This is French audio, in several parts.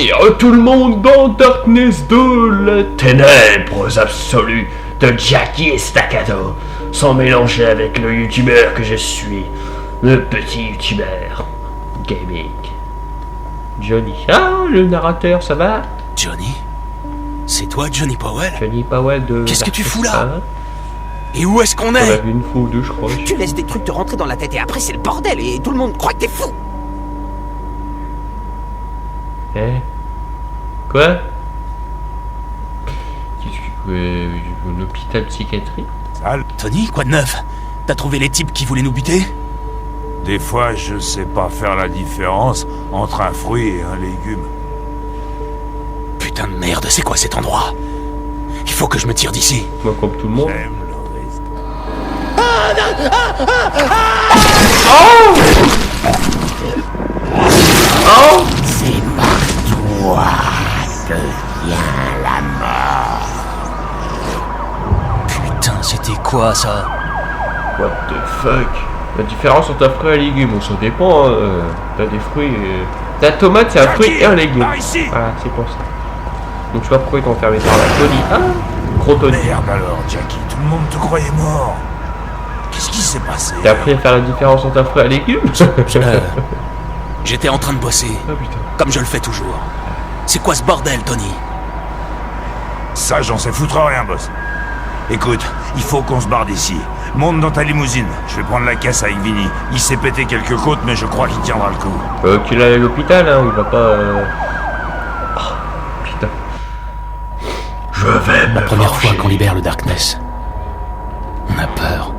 Et tout le monde dans Darkness 2, les ténèbres absolues de Jackie et Staccato, sans mélanger avec le youtubeur que je suis, le petit youtubeur gaming. Johnny. Ah, le narrateur, ça va? Johnny? C'est toi, Johnny Powell? Johnny Powell de... Qu'est-ce que tu fous là? Hein? Et où est-ce qu'on On a est? vu une fois ou deux, je crois. Tu laisses des trucs te rentrer dans la tête et après c'est le bordel et tout le monde croit que t'es fou. Hein? Quoi? Qu'est-ce que... un hôpital psychiatrique? Tony, quoi de neuf? T'as trouvé les types qui voulaient nous buter? Des fois, je sais pas faire la différence entre un fruit et un légume. Putain de merde, c'est quoi cet endroit? Il faut que je me tire d'ici. Moi, comme tout le monde. J'aime le reste. Oh! C'est par toi que vient la mort. Putain, c'était quoi ça? What the fuck? La différence entre un fruit et un légume, bon, ça dépend, hein. T'as des fruits et... Ta tomate, c'est un fruit et un légume. Par ici. Voilà, c'est pour ça. Donc je sais pas pourquoi ils t'ont enfermé par là. Tony. Ah! Gros Tony. Merde alors, Jackie, tout le monde te croyait mort. Qu'est-ce qui s'est passé? T'as appris à faire la différence entre un fruit et un légume? J'étais en train de bosser, Ah putain. comme je le fais toujours. C'est quoi ce bordel, Tony? Ça, j'en sais foutre rien, boss. Écoute, il faut qu'on se barre d'ici. Monte dans ta limousine. Je vais prendre la caisse avec Vinny. Il s'est pété quelques côtes, mais je crois qu'il tiendra le coup. Qu'il aille à l'hôpital, hein, il va pas... Oh, putain. Je vais me La première venger. fois qu'on libère le Darkness, on a peur.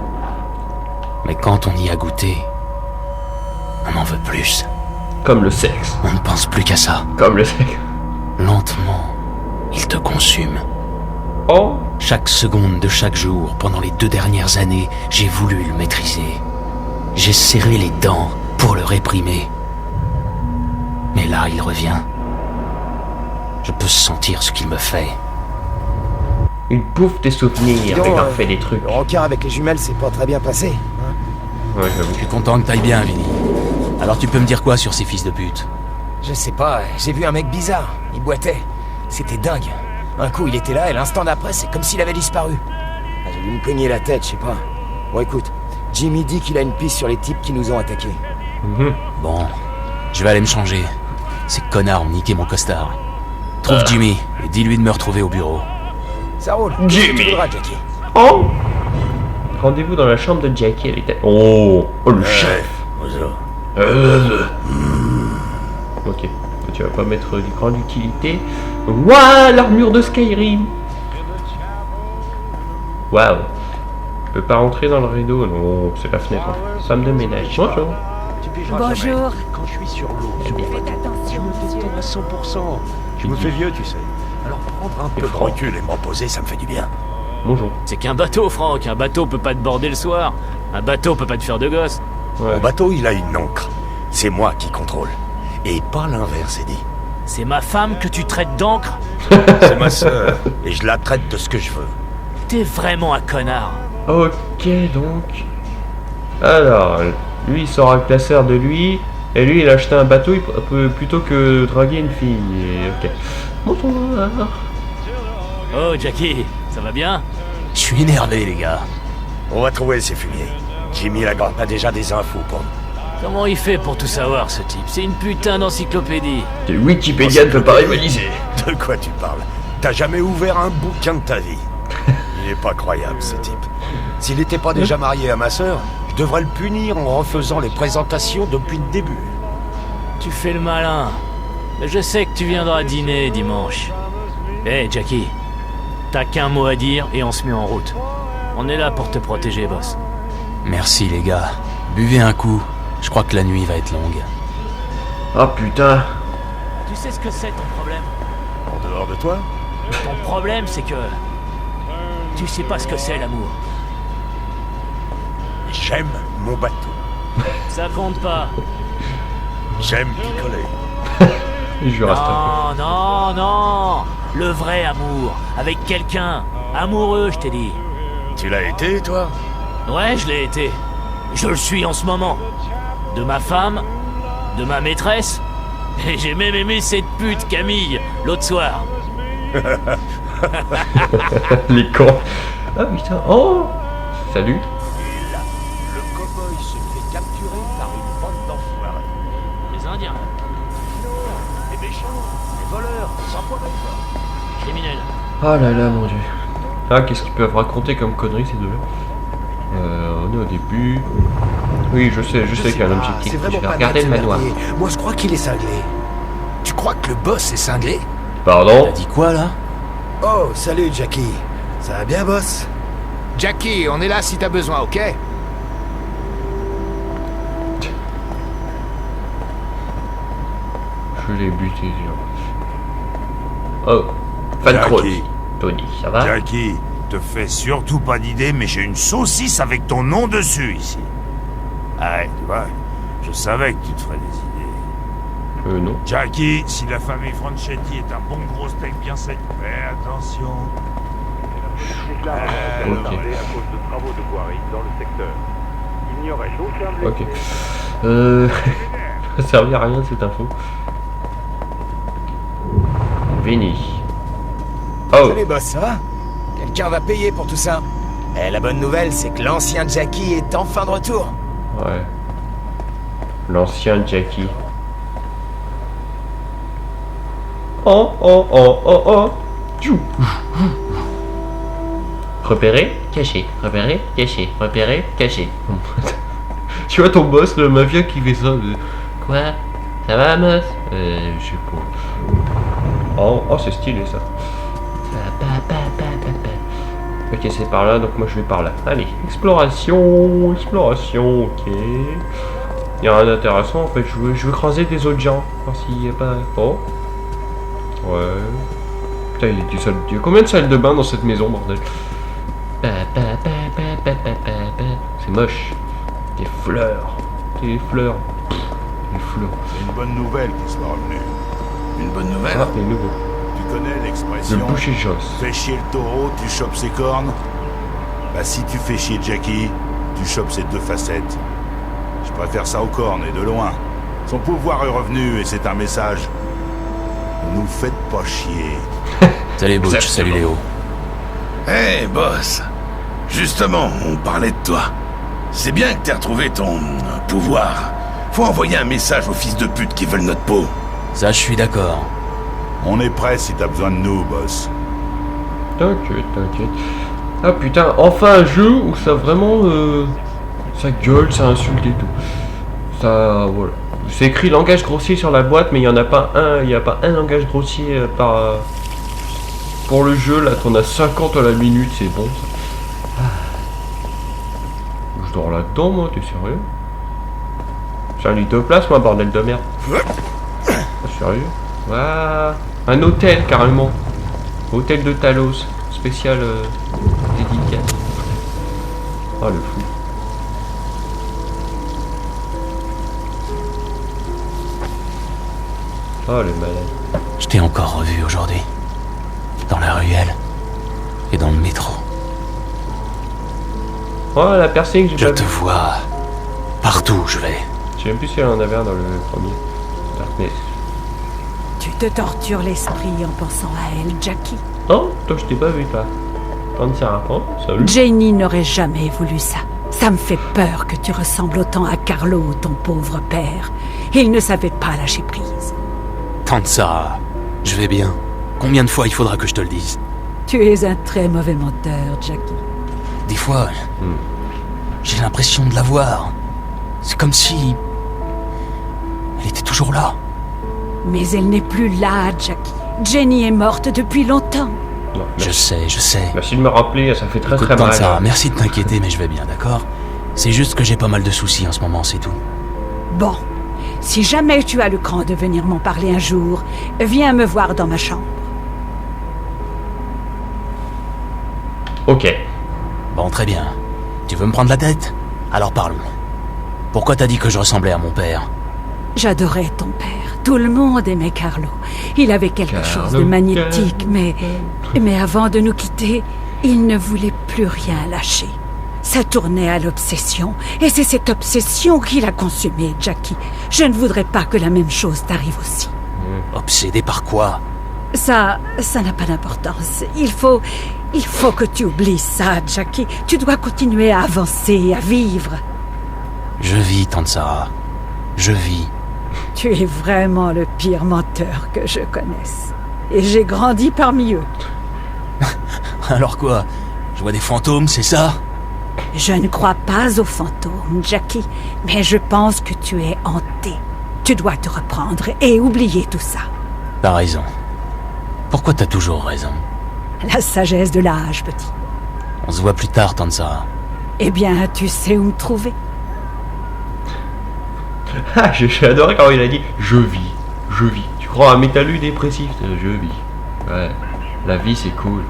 Mais quand on y a goûté, on en veut plus. Comme le sexe. On ne pense plus qu'à ça. Comme le sexe. Lentement, il te consume. Oh! Chaque seconde de chaque jour, pendant les 2 dernières années, j'ai voulu le maîtriser. J'ai serré les dents pour le réprimer. Mais là, il revient. Je peux sentir ce qu'il me fait. Il bouffe tes souvenirs, Dis donc, il leur fait des trucs. Le rencard avec les jumelles, c'est pas très bien passé. Hein. Ouais, j'avoue. Je suis content que t'ailles bien, Vinny. Alors tu peux me dire quoi sur ces fils de pute? Je sais pas, j'ai vu un mec bizarre. Il boitait. C'était dingue. Un coup, il était là et l'instant d'après, c'est comme s'il avait disparu. Ah, j'ai dû me cogner la tête, je sais pas. Bon, écoute, Jimmy dit qu'il a une piste sur les types qui nous ont attaqués. Bon, je vais aller me changer. Ces connards ont niqué mon costard. Trouve Jimmy et dis-lui de me retrouver au bureau. Ça roule. Jimmy. Tu voudras, Jackie. Oh! Rendez-vous dans la chambre de Jackie, elle était... Oh! Oh, le chef! Ok. Tu vas pas mettre du grande utilité. Waouh! L'armure de Skyrim! Waouh! Je peux pas rentrer dans le rideau. Non, c'est la fenêtre. Femme de ménage. Bonjour. Bonjour. Quand je suis sur l'eau, Faites attention, je me détends à 100%. Je me fais vieux, tu sais. Alors prendre un peu de Franck. recul et me reposer, ça me fait du bien. Bonjour. C'est qu'un bateau, Franck. Un bateau peut pas te border le soir. Un bateau peut pas te faire de gosse. Ouais. Mon bateau, il a une ancre. C'est moi qui contrôle. Et pas l'inverse, Eddie. C'est ma femme que tu traites d'encre. C'est ma sœur. Et je la traite de ce que je veux. T'es vraiment un connard. Ok, donc. Alors, lui, il sort avec la sœur de lui. Et lui, il a acheté un bateau plutôt que draguer une fille. Et, ok. Bonsoir. Oh, Jackie, ça va bien? Je suis énervé, les gars. On va trouver ces fumiers. Jimmy Lagarde a déjà des infos pour nous. Comment il fait pour tout savoir, ce type? C'est une putain d'encyclopédie. Wikipédia ne peut pas rivaliser. De quoi tu parles? T'as jamais ouvert un bouquin de ta vie. Il est pas croyable, ce type. S'il n'était pas déjà marié à ma sœur, je devrais le punir en refaisant les présentations depuis le début. Tu fais le malin. Mais je sais que tu viendras dîner dimanche. Hé, Jackie. T'as qu'un mot à dire et on se met en route. On est là pour te protéger, boss. Merci, les gars. Buvez un coup. Je crois que la nuit va être longue. Oh putain. Tu sais ce que c'est ton problème? En dehors de toi? Ton problème, c'est que... Tu sais pas ce que c'est, l'amour. J'aime mon bateau. Ça compte pas. J'aime picoler. Je reste un Non, non, non. Le vrai amour. Avec quelqu'un. Amoureux, je t'ai dit. Tu l'as été, toi? Ouais, je l'ai été. Je le suis en ce moment. De ma femme, de ma maîtresse, Et j'ai même aimé cette pute, Camille, l'autre soir. Les cons. Ah putain, oh. Salut. Et là, le cow-boy se fait capturer par une bande d'enfoirés. Les Indiens, Non, les méchants, les voleurs, sans problème. criminels. Oh là là, mon dieu. Ah, qu'est-ce qu'ils peuvent raconter comme conneries ces deux-là? On est au début. Oui, je sais qu'il y a un objectif. Je vais regarder le manoir. Moi, je crois qu'il est cinglé. Tu crois que le boss est cinglé? Pardon? T'as dit quoi, là? Oh, salut, Jackie. Ça va bien, boss? Jackie, on est là si t'as besoin, ok? Je l'ai buté, genre. Oh, fan Jackie. crotte. Tony, ça va? Jackie, te fais surtout pas d'idée, mais j'ai une saucisse avec ton nom dessus ici. Arrête, tu vois, je savais que tu te ferais des idées. Non. Jackie, si la famille Franchetti est un bon gros steak bien sec, fais attention. Ok. à cause de travaux de voirie dans le secteur. Il n'y aurait aucun blessé. Ok. Ça servait à rien cette info. Vinny. Oh. Salut, boss, ça va? Quelqu'un va payer pour tout ça. Et la bonne nouvelle, c'est que l'ancien Jackie est enfin de retour. Ouais. L'ancien Jackie. Oh, oh, oh, oh, oh. Tchou. Repérer, caché. Repérer, caché. Repérer, caché. Tu vois ton boss, le mafia qui fait ça. Quoi? Ça va, boss? Je sais pas. Oh, oh c'est stylé ça. Ok, c'est par là, donc moi je vais par là. Allez, exploration, exploration, ok. Il y a rien d'intéressant en fait, je veux creuser des autres gens. Voir s'il n'y a pas... Oh. Ouais. Putain, il y a combien de salles de bain dans cette maison, bordel? C'est moche. Des fleurs. Des fleurs. Des fleurs. C'est une bonne nouvelle qui soit revenue. Une bonne nouvelle? Ah, des nouveaux. Tu connais Le l'expression boucher Joss. fais chier le taureau, tu chopes ses cornes. Bah si tu fais chier Jackie, tu chopes ses deux facettes. Je préfère ça aux cornes et de loin. Son pouvoir est revenu et c'est un message. Nous faites pas chier. Salut Butch, salut Léo. Hé, boss. Justement, on parlait de toi. C'est bien que t'aies retrouvé ton pouvoir. Faut envoyer un message aux fils de pute qui veulent notre peau. Ça, je suis d'accord. On est prêt si t'as besoin de nous, boss. T'inquiète, t'inquiète. Ah putain, enfin un jeu où ça vraiment... ça gueule, ça insulte et tout. Ça... voilà. C'est écrit langage grossier sur la boîte, mais il n'y en a pas un... Il n'y a pas un langage grossier par... pour le jeu, là, t'en as 50 à la minute, c'est bon, ça. Je dors là-dedans, moi, t'es sérieux? J'ai un lit de place, moi, bordel de merde. Ah, sérieux? Waouh. Un hôtel, carrément. Hôtel de Talos. Spécial dédicace. Ah, le fou. Oh, le malade. Je t'ai encore revu aujourd'hui. Dans la ruelle. Et dans le métro. Oh, la percée que j'ai Je pas te vue. vois. Partout où je vais. Je sais même plus si elle en avait un dans le premier. Darkness. Tu te tortures l'esprit en pensant à elle, Jackie. Oh, toi, je t'ai pas vu, toi. T'en sais rien. Oh, salut. Jenny n'aurait jamais voulu ça. Ça me fait peur que tu ressembles autant à Carlo, ton pauvre père. Il ne savait pas lâcher prise. Tante Sarah, je vais bien. Combien de fois il faudra que je te le dise? Tu es un très mauvais menteur, Jackie. Des fois, j'ai l'impression de la voir. C'est comme si... elle était toujours là. Mais elle n'est plus là, Jackie. Jenny est morte depuis longtemps. Non, Je sais. merci de me rappeler, ça fait très Écoute, très tante mal. Sarah, merci de t'inquiéter, mais je vais bien, d'accord? C'est juste que j'ai pas mal de soucis en ce moment, c'est tout. Bon, si jamais tu as le cran de venir m'en parler un jour, viens me voir dans ma chambre. Ok. Bon, très bien. Tu veux me prendre la tête? Alors parlons. Pourquoi t'as dit que je ressemblais à mon père? J'adorais ton père. Tout le monde aimait Carlo. Il avait quelque chose de magnétique, mais avant de nous quitter, il ne voulait plus rien lâcher. Ça tournait à l'obsession, et c'est cette obsession qui l'a consumé, Jackie. Je ne voudrais pas que la même chose t'arrive aussi. Obsédé par quoi? Ça n'a pas d'importance. Il faut que tu oublies ça, Jackie. Tu dois continuer à avancer, à vivre. Je vis, Tante Sarah. Je vis. Tu es vraiment le pire menteur que je connaisse. Et j'ai grandi parmi eux. Alors quoi? Je vois des fantômes, c'est ça? Je ne crois pas aux fantômes, Jackie, mais je pense que tu es hanté. Tu dois te reprendre et oublier tout ça. T'as raison. Pourquoi t'as toujours raison? La sagesse de l'âge, petit. On se voit plus tard, Tante Sarah. Eh bien, tu sais où me trouver. Ah, j'ai adoré quand il a dit « Je vis, je vis ». Tu crois à un métallus dépressif? Je vis. Ouais, la vie c'est cool.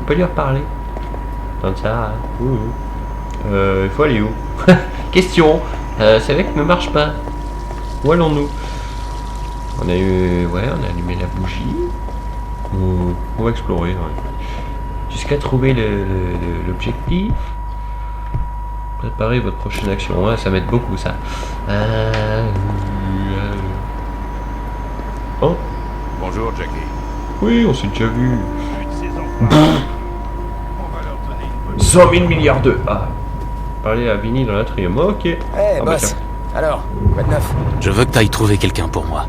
On peut lui reparler. Tante Sarah. Il faut aller où? Question. C'est vrai que ne marche pas. Où allons-nous? On a allumé la bougie. On va explorer. Ouais. Jusqu'à trouver l'objectif. Préparez votre prochaine action. Ouais, ça m'aide beaucoup ça. Oh. Bonjour, Jackie. Oui, on s'est déjà vu. Vu de ces enfants, on va leur donner une bonne... 100 000 milliards d'eux. Ah. Parler à Vinny dans l'atrium. Ok. Hey, boss. Alors, quoi de neuf? Je veux que t'ailles trouver quelqu'un pour moi.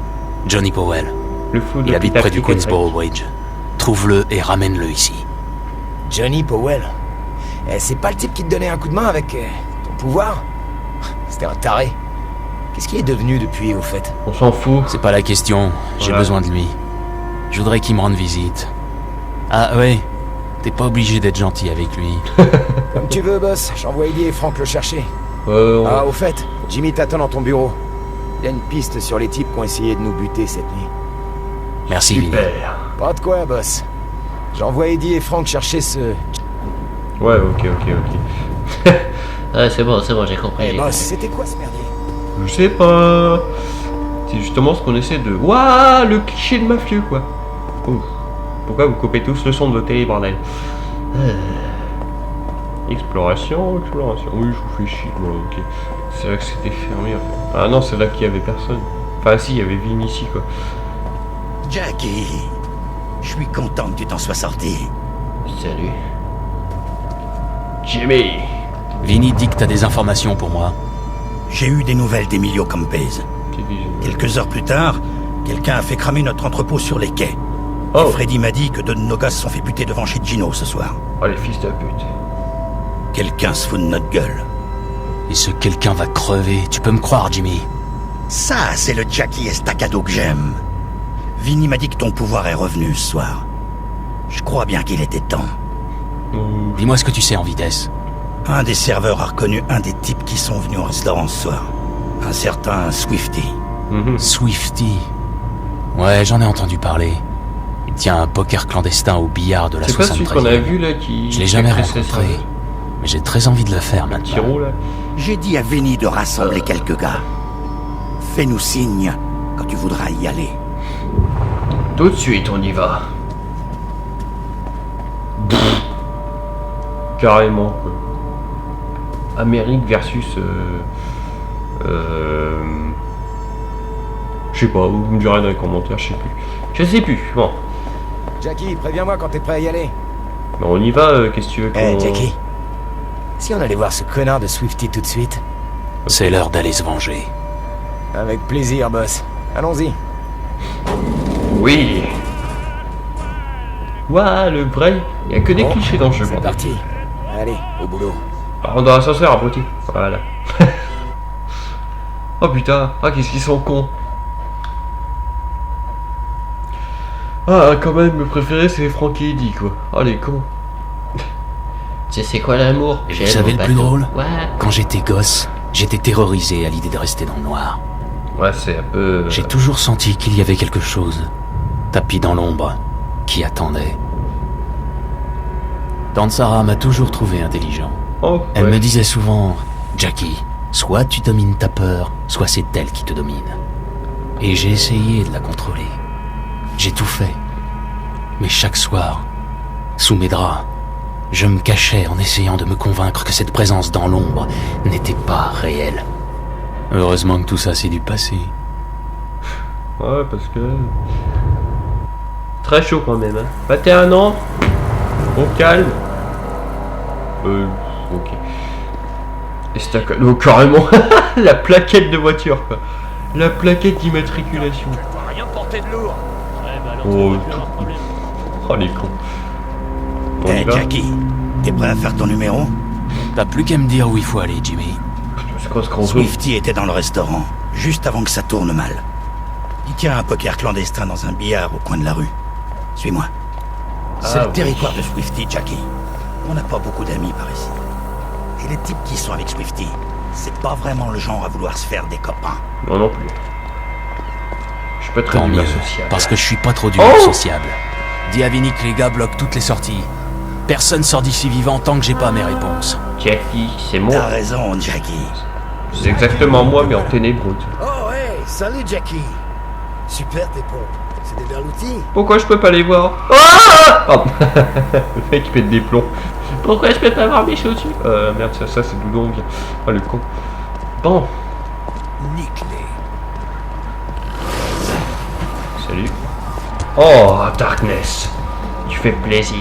Johnny Powell. Le fou de Il habite près du Peter Queensboro Bridge. Trouve-le et ramène-le ici. Johnny Powell. C'est pas le type qui te donnait un coup de main avec ton pouvoir? C'était un taré. Qu'est-ce qu'il est devenu depuis, au fait? On s'en fout. C'est pas la question. J'ai Voilà. besoin de lui. Je voudrais qu'il me rende visite. Ah ouais. T'es pas obligé d'être gentil avec lui. Comme tu veux, boss. J'envoie Eddie et Frank le chercher. Ah, au fait, Jimmy t'attend dans ton bureau. Il y a une piste sur les types qui ont essayé de nous buter cette nuit. Merci, Vinny. super. Pas de quoi, boss. J'envoie Eddie et Frank chercher ce... Ouais, ok. Ouais, c'est bon, j'ai compris. Eh, boss, c'était quoi ce merdier? Je sais pas. C'est justement ce qu'on essaie de... Waouh, le cliché de mafieux, quoi. Ouf. Pourquoi vous coupez tous le son de votre télé, bordel? Exploration. Oui, je vous fais chier, moi, ok. C'est là que c'était fermé, en fait. Ah non, c'est là qu'il y avait personne. Enfin, si, il y avait Vin ici, quoi. Jackie, je suis content que tu t'en sois sorti. Salut. Jimmy. Vinny dit que t'as des informations pour moi. J'ai eu des nouvelles d'Emilio Campese. Quelques heures plus tard, quelqu'un a fait cramer notre entrepôt sur les quais. Oh. Et Freddy m'a dit que deux de nos gars se sont fait buter devant chez Gino ce soir. Oh, les fils de pute. Quelqu'un se fout de notre gueule. Et ce quelqu'un va crever. Tu peux me croire, Jimmy. Ça, c'est le Jackie Estacado que j'aime. Vinny m'a dit que ton pouvoir est revenu ce soir. Je crois bien qu'il était temps. Dis-moi ce que tu sais en vitesse. Un des serveurs a reconnu un des types qui sont venus au restaurant ce soir. Un certain Swifty. Swifty. Ouais, j'en ai entendu parler. Il tient un poker clandestin au billard de la 73e. C'est pas celui qu'on a vu là qui... Je l'ai jamais rencontré. Mais j'ai très envie de le faire maintenant. Tiro, là. J'ai dit à Vinny de rassembler quelques gars. Fais-nous signe quand tu voudras y aller. Tout de suite, on y va. Carrément, quoi. Amérique versus... Je sais pas, vous me direz dans les commentaires, je sais plus. Bon. Jackie, préviens-moi quand t'es prêt à y aller. Bon, on y va, qu'est-ce que tu veux qu'on... Jackie. Si on allait voir ce connard de Swifty tout de suite? C'est l'heure d'aller se venger. Avec plaisir, boss. Allons-y. Oui. Ouah, le vrai. Il y a que des clichés dans le jeu. C'est parti. Allez, au boulot. Par contre, dans l'ascenseur, abruti. Voilà. Oh putain. Ah, qu'est-ce qu'ils sont cons. Ah, quand même, le préféré, c'est Frankie et Eddie, quoi. Oh, les cons. Tu sais c'est quoi l'amour? Et vous savez le plus drôle? Ouais. Quand j'étais gosse, j'étais terrorisé à l'idée de rester dans le noir. Ouais, c'est un peu... J'ai toujours senti qu'il y avait quelque chose, tapis dans l'ombre, qui attendait. Tante Sarah m'a toujours trouvé intelligent. Oh, Elle ouais. me disait souvent, Jackie, soit tu domines ta peur, soit c'est elle qui te domine. Et j'ai essayé de la contrôler. J'ai tout fait. Mais chaque soir, sous mes draps, je me cachais en essayant de me convaincre que cette présence dans l'ombre n'était pas réelle. Heureusement que tout ça c'est du passé. Ouais, parce que... Très chaud quand même, hein. 21 ans. On calme. Ok. Estacado, carrément. La plaquette de voiture, quoi. La plaquette d'immatriculation. Rien porter de lourd. Ouais, bah alors, Oh, tu vas plus avoir de problème. Oh, les cons. On y Hey va. Jackie, t'es prêt à faire ton numéro? T'as plus qu'à me dire où il faut aller, Jimmy. C'est quoi ce qu'on joue? Swifty était dans le restaurant, juste avant que ça tourne mal. Il tient un poker clandestin dans un billard au coin de la rue. Suis-moi. C'est le territoire de Swifty, Jackie. On n'a pas beaucoup d'amis par ici. Et les types qui sont avec Swifty, c'est pas vraiment le genre à vouloir se faire des copains. Non, non plus. Je suis pas très Tant mieux, humain social. parce que je suis pas trop dur sociable. Dis à Vinny que les gars bloquent toutes les sorties. Personne sort d'ici vivant tant que j'ai pas mes réponses. Jackie, c'est moi. T'as raison, Jackie. C'est exactement moi, mais en ténébreux. Oh, hey, salut Jackie. Super tes pompes. C'est des berloutis. Pourquoi je peux pas les voir? Ah pardon. Le mec qui pète des plombs. Pourquoi je peux pas voir mes chaussures? Merde, ça c'est Doudong. Ah, le con. Bon. Nique-les. Salut. Oh, Darkness. Tu fais plaisir.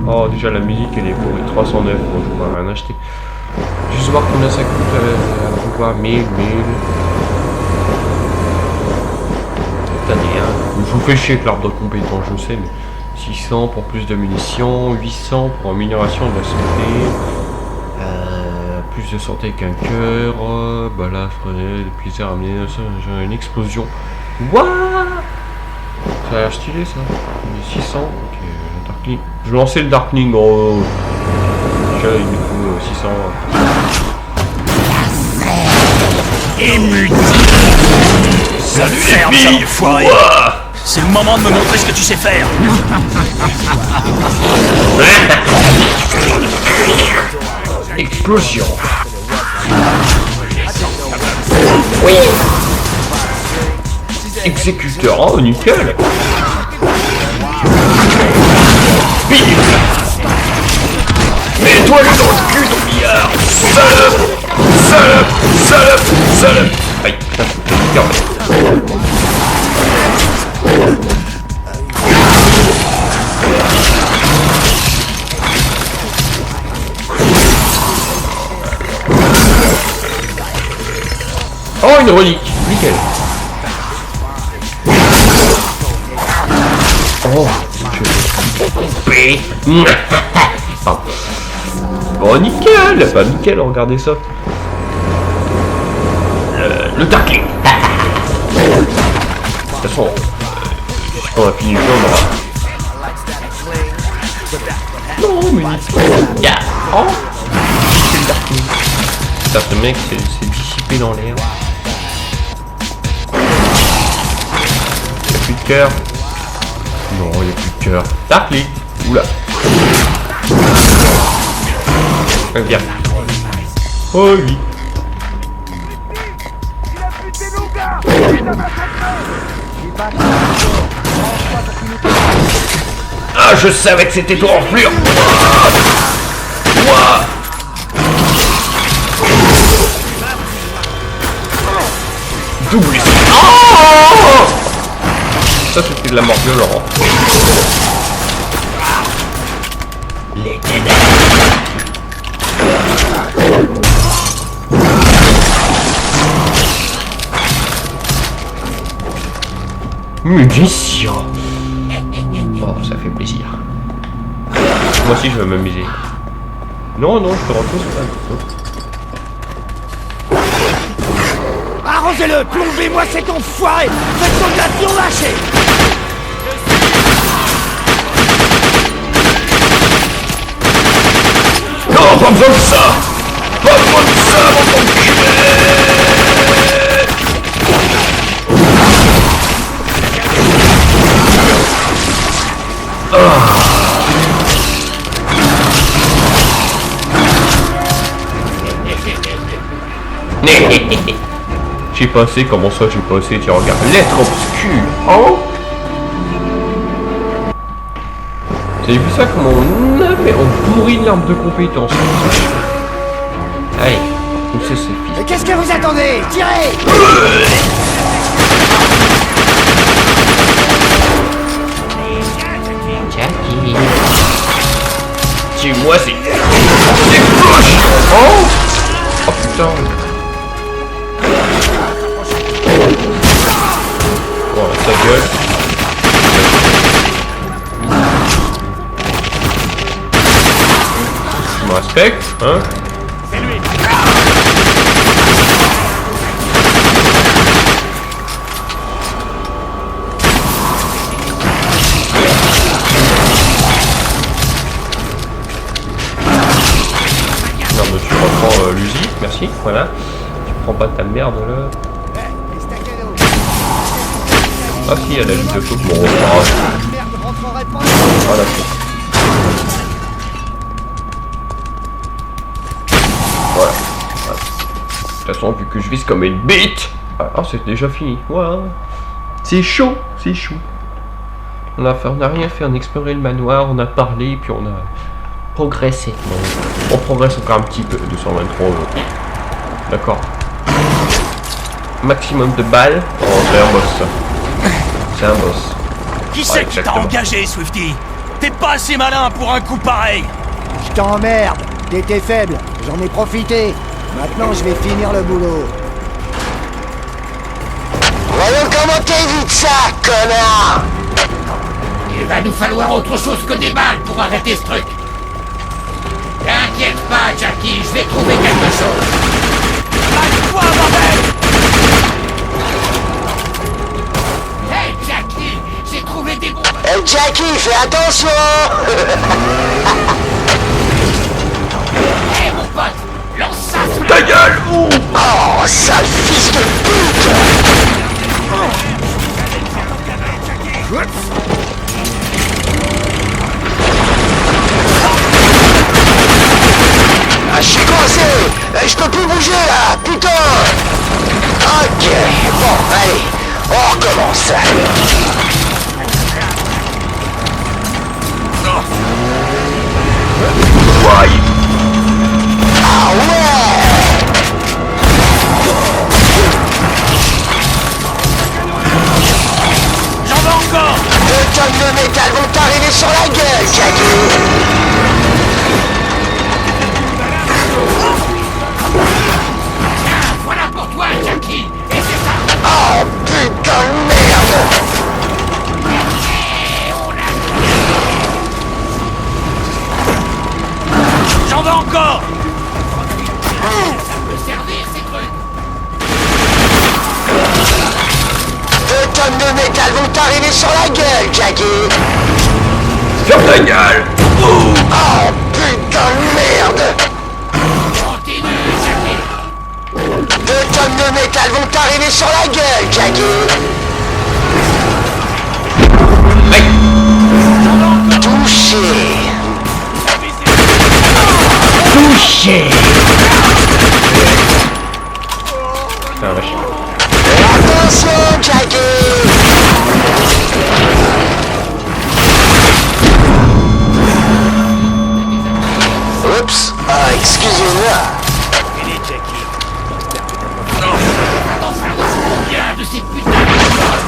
Oh, déjà la musique elle est pourrie. 309. Bon, je vais rien acheter. Juste voir combien ça coûte. On va voir 1000. Cette année, hein. Je vous fais chier avec l'arbre de compétences, je sais, mais 600 pour plus de munitions, 800 pour amélioration de la santé, plus de santé qu'un cœur, bah là, le plaisir à amener j'ai une explosion. What? Ça a l'air stylé ça. 600, ok, Darkling. Je vais lancer le Darkling, oh. Déjà il me faut 600. Salut les filles, foiré. C'est le moment de me montrer ce que tu sais faire. Explosion. Oui. Exécuteur, oh nickel. Bim. Mets-toi le dans le cul ton billard. Salope. Aïe, putain, regarde. Oh, une relique, nickel. Oh, je... Pardon. Bon, nickel. Pas nickel, regardez ça. Le Darkling. De toute façon, quand on a fini le jeu, on aura... Non, mais... Yeah. Oh, c'est le Darkling. Putain, ce mec, c'est dissipé dans l'air. Y'a plus de cœur. Non, y'a plus de cœur. Darkling. Oula. Viens. Oh oui. Ah, je savais que c'était toi en fleur. Ouah. Double. Oh, ça c'était de la mort violente. Les ténèbres. Munitions. Oh, ça fait plaisir. Moi aussi, je vais m'amuser. Non, je te retrouve pas. Arrosez-le, plombez-moi cet enfoiré. Faites son de l'avion lâché. Non, pas besoin de ça. Pas besoin de ça, mon enculé. J'ai passé, comment ça j'ai passé? Tiens, regarde, lettre obscure, hein? Vous avez vu ça, comment on pourrit l'arbre de compétences? Allez, Où c'est ses fils? Qu'est-ce que vous attendez? Tirez! Jackie. Tue-moi, c'est... Débouche! Oh! Oh putain! Oh, sa gueule. Je me respecte, hein? C'est lui. Non mais tu reprends l'usine, merci, voilà. Tu prends pas ta merde là. Ah si, elle a juste de choses, bon on reprend. Voilà. Voilà. De toute façon, vu que je vise comme une bite. Ah, c'est déjà fini. Voilà. C'est chaud, c'est chaud. On a rien fait, on a exploré le manoir, on a parlé, puis on a progressé. Bon, on progresse encore un petit peu, 223 €. D'accord. Maximum de balles. Oh, c'est un boss ça. C'est un boss. Qui c'est qui t'a engagé, Swifty? T'es pas assez malin pour un coup pareil. Je t'emmerde. T'étais faible. J'en ai profité. Maintenant, je vais finir le boulot. Voyons comment t'évites ça, connard! Il va nous falloir autre chose que des balles pour arrêter ce truc. T'inquiète pas, Jackie, je vais trouver quelque chose. Lâche-toi, bordel! Hey, Jackie, j'ai trouvé des bombes. Hey, Jackie, fais attention! Hey, mon pote, lance ça sous Ta gueule! Oh, sale fils de pute! Ah, je suis coincé! Je peux plus bouger là! Putain! Ok, bon, allez, on recommence! Ah ouais! J'en veux encore! 2 tonnes de métal vont t'arriver sur la gueule, Jackie! Voilà pour toi, Jackie. Et c'est ça. Oh putain de merde! J'en veux encore! Ça peut servir, ces trucs. 2 tonnes de métal vont t'arriver sur la gueule, Jackie! Ferme ta gueule! Oh putain de merde! Continue, Jackie. 2 tonnes de métal vont t'arriver sur la gueule, Jackie! Touché! Touché! Putain, vache. Attention, Jackie! Oups! Ah, excusez-moi! Combien de ces putains de choses?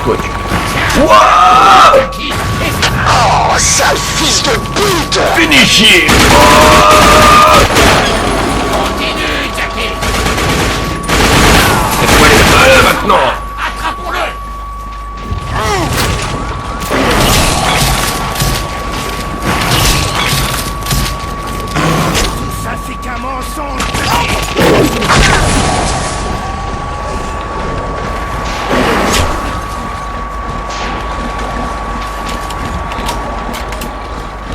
Toi, tu... Oh, sale fils de pute! Finish him! Continue, Jackie. C'est quoi les balles maintenant? Attrapons-le. Ça c'est qu'un mensonge!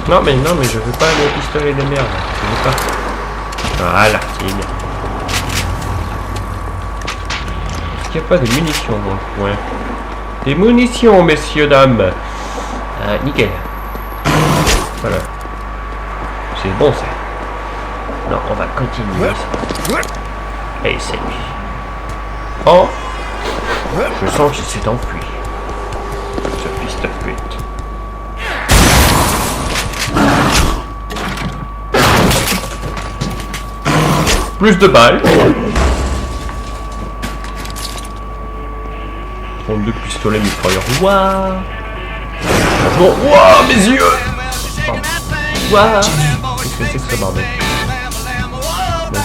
Non mais je veux pas le pistolet de merde. Je veux pas. Voilà, c'est bien. Est-ce qu'il n'y a pas de munitions dans le coin? Des munitions, messieurs, dames. Nickel. Voilà. C'est bon ça. Non, on va continuer. Et c'est lui. Oh! Je sens qu'il s'est enfui. Ce fils de pute. Plus de balles. 32 pistolets mitrailleurs. Waouh. Bonjour. Waouh, mes yeux. Waouh. Qu'est-ce que c'est que ce bordel?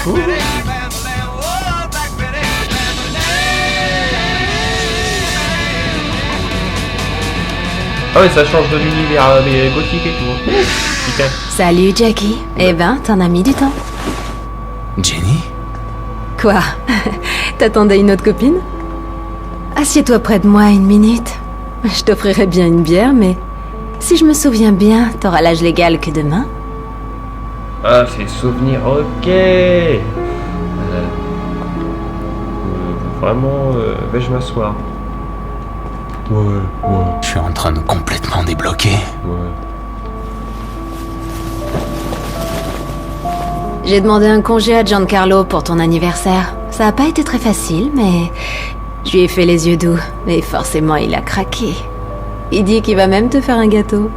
Bonjour. Ah ouais, ça change de l'univers gothique et tout. Putain. Salut Jackie. Eh ben, t'en as mis du temps. Jenny? Quoi? T'attendais une autre copine? Assieds-toi près de moi 1 minute. Je t'offrirai bien une bière, mais si je me souviens bien, t'auras l'âge légal que demain. Ah, c'est souvenir, ok. Vraiment, vais-je m'asseoir? Ouais. Je suis en train de complètement débloquer. Ouais. J'ai demandé un congé à Giancarlo pour ton anniversaire. Ça a pas été très facile, mais je lui ai fait les yeux doux. Et forcément, il a craqué. Il dit qu'il va même te faire un gâteau.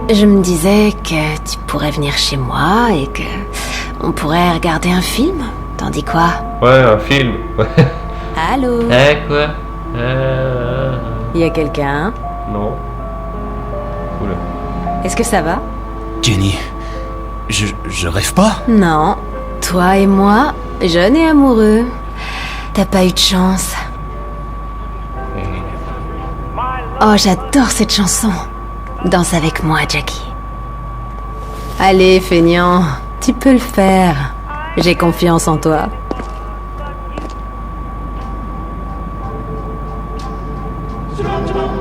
Je me disais que tu pourrais venir chez moi et que on pourrait regarder un film. T'en dis quoi? Ouais, un film. Ouais. Allô? Quoi? Y a quelqu'un? Non. Oula. Est-ce que ça va? Jenny, je rêve pas? Non. Toi et moi, jeunes et amoureux. T'as pas eu de chance. Oh, j'adore cette chanson. Danse avec moi, Jackie. Allez, feignant, tu peux le faire. J'ai confiance en toi.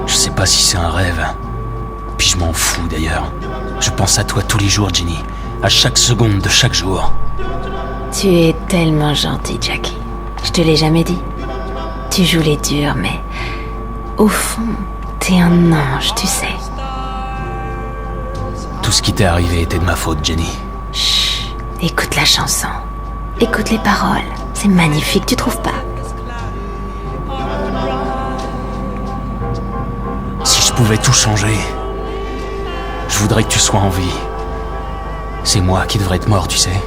Je sais pas si c'est un rêve. Puis je m'en fous d'ailleurs. Je pense à toi tous les jours, Jenny. À chaque seconde de chaque jour. Tu es tellement gentil, Jackie. Je te l'ai jamais dit. Tu joues les durs, mais au fond, t'es un ange, tu sais. Tout ce qui t'est arrivé était de ma faute, Jenny. Chut, écoute la chanson. Écoute les paroles. C'est magnifique, tu trouves pas? Si je pouvais tout changer, je voudrais que tu sois en vie. C'est moi qui devrais être mort, tu sais.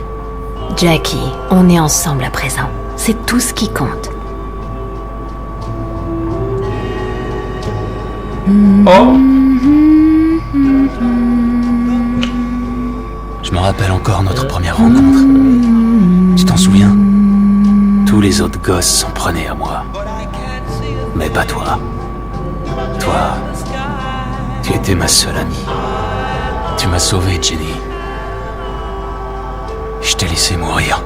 Jackie, on est ensemble à présent. C'est tout ce qui compte. Oh. Je me rappelle encore notre première rencontre. Tu t'en souviens? Tous les autres gosses s'en prenaient à moi. Mais pas toi. Toi, tu étais ma seule amie. Tu m'as sauvé, Jenny. Je t'ai laissé mourir.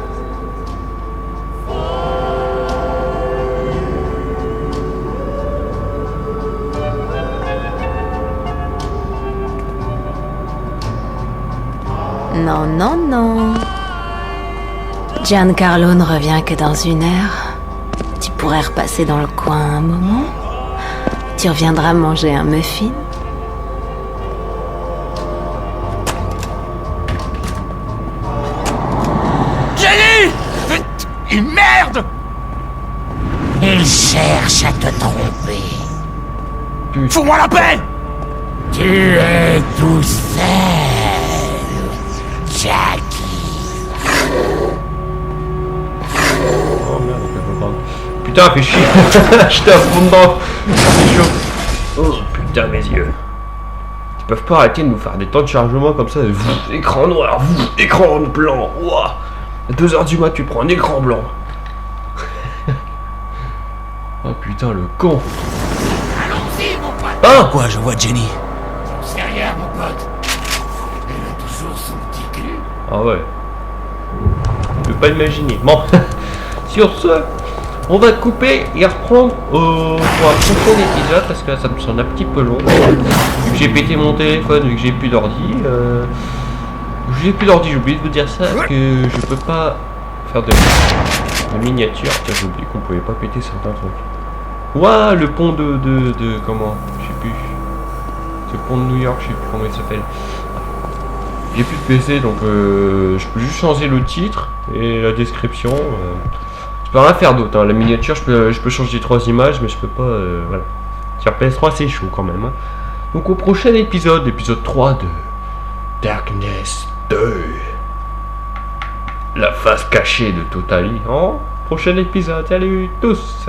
Non, non, non. Giancarlo ne revient que dans 1 heure. Tu pourrais repasser dans le coin un moment. Tu reviendras manger un muffin. Jenny! Merde! Il cherche à te tromper. Fous-moi la paix! Tu es tout seul, Jackie. Oh merde, on peut pas. Putain, fais chier. J'étais à fond dedans. C'est chaud. Oh putain, mes yeux. Ils peuvent pas arrêter de nous faire des temps de chargement comme ça. Écran noir, écran blanc. Ouah. À 2h du mat, tu prends un écran blanc. Oh putain, le con. Allons-y, mon pote. Ah, quoi, je vois Jenny. C'est rien, mon pote. Elle a toujours son petit cul. Ah ouais. Je peux pas imaginer. Bon, sur ce, on va couper et reprendre pour un prochain épisode parce que ça me semble un petit peu long. Vu que j'ai pété mon téléphone, vu que j'ai plus d'ordi. J'ai oublié de vous dire ça, que je peux pas faire de miniature. Tiens, j'ai oublié qu'on pouvait pas péter certains trucs. Ouah, le pont de comment? Je sais plus. C'est le pont de New York, je sais plus comment il s'appelle. J'ai plus de PC, donc je peux juste changer le titre et la description. Je peux rien faire d'autre, hein. La miniature, je peux changer 3 images, mais je peux pas... voilà. Sur PS3, c'est chaud quand même. Hein. Donc au prochain épisode, épisode 3 de Darkness 2. la face cachée de Totally en prochain épisode. Salut tous.